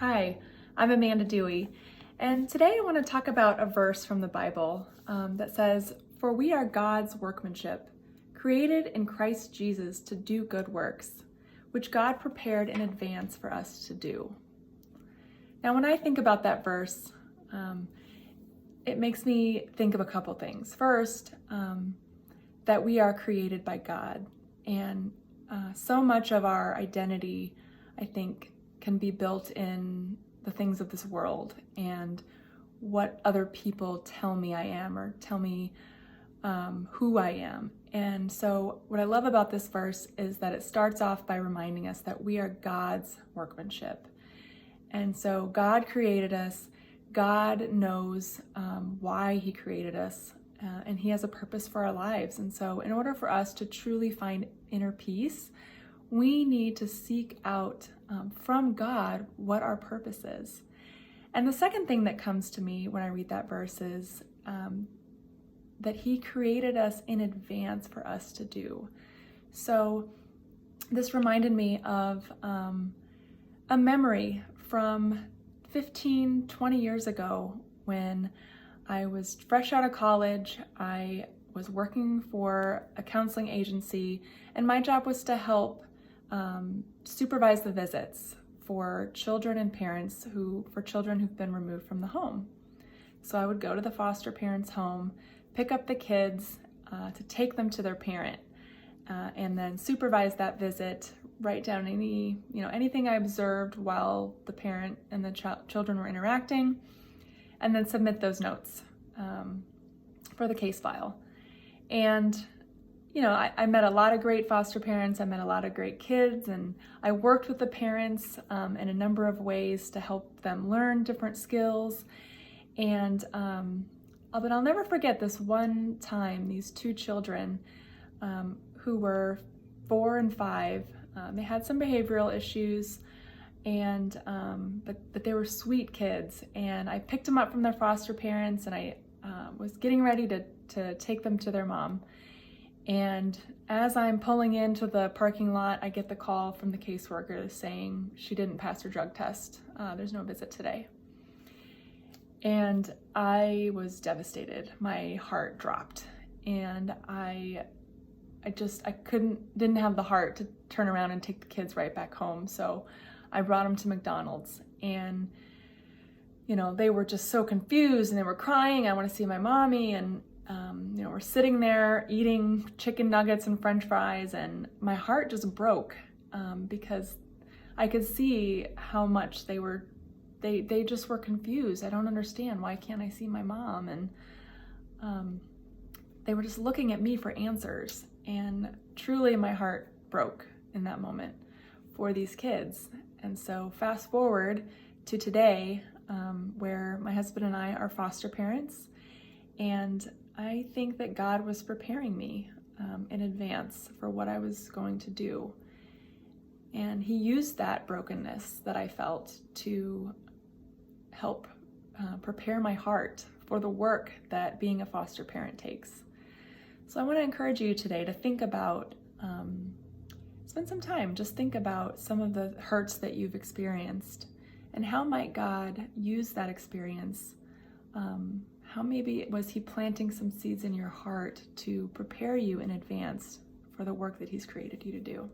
Hi, I'm Amanda Dewey, and today I want to talk about a verse from the Bible that says, "For we are God's workmanship, created in Christ Jesus to do good works, which God prepared in advance for us to do." Now, when I think about that verse, it makes me think of a couple things. First, that we are created by God, and so much of our identity, I think, can be built in the things of this world and what other people tell me I am or tell me who I am. And so what I love about this verse is that it starts off by reminding us that we are God's workmanship. And so God created us. God knows why He created us, and He has a purpose for our lives. And so in order for us to truly find inner peace, we need to seek out from God what our purpose is. And the second thing that comes to me when I read that verse is that He created us in advance for us to do. So this reminded me of a memory from 15, 20 years ago when I was fresh out of college. I was working for a counseling agency, and my job was to help supervise the visits for children and parents for children who've been removed from the home. So I would go to the foster parents' home, pick up the kids to take them to their parent, and then supervise that visit, write down anything I observed while the parent and the children were interacting, and then submit those notes for the case file. And I met a lot of great foster parents, I met a lot of great kids, and I worked with the parents in a number of ways to help them learn different skills. And but I'll never forget this one time, these two children who were 4 and 5, they had some behavioral issues, and but they were sweet kids. And I picked them up from their foster parents, and I was getting ready to take them to their mom. And as I'm pulling into the parking lot, I get the call from the caseworker saying she didn't pass her drug test. There's no visit today. And I was devastated. My heart dropped, and I didn't have the heart to turn around and take the kids right back home. So I brought them to McDonald's, and they were just so confused, and they were crying, "I want to see my mommy." And we're sitting there eating chicken nuggets and French fries, and my heart just broke because I could see how much they just were confused. I don't understand. Why can't I see my mom? And they were just looking at me for answers. And truly my heart broke in that moment for these kids. And so fast forward to today, where my husband and I are foster parents, and I think that God was preparing me in advance for what I was going to do. And He used that brokenness that I felt to help prepare my heart for the work that being a foster parent takes. So I want to encourage you today to think about, spend some time, just think about some of the hurts that you've experienced, and how might God use that experience. How maybe was He planting some seeds in your heart to prepare you in advance for the work that He's created you to do?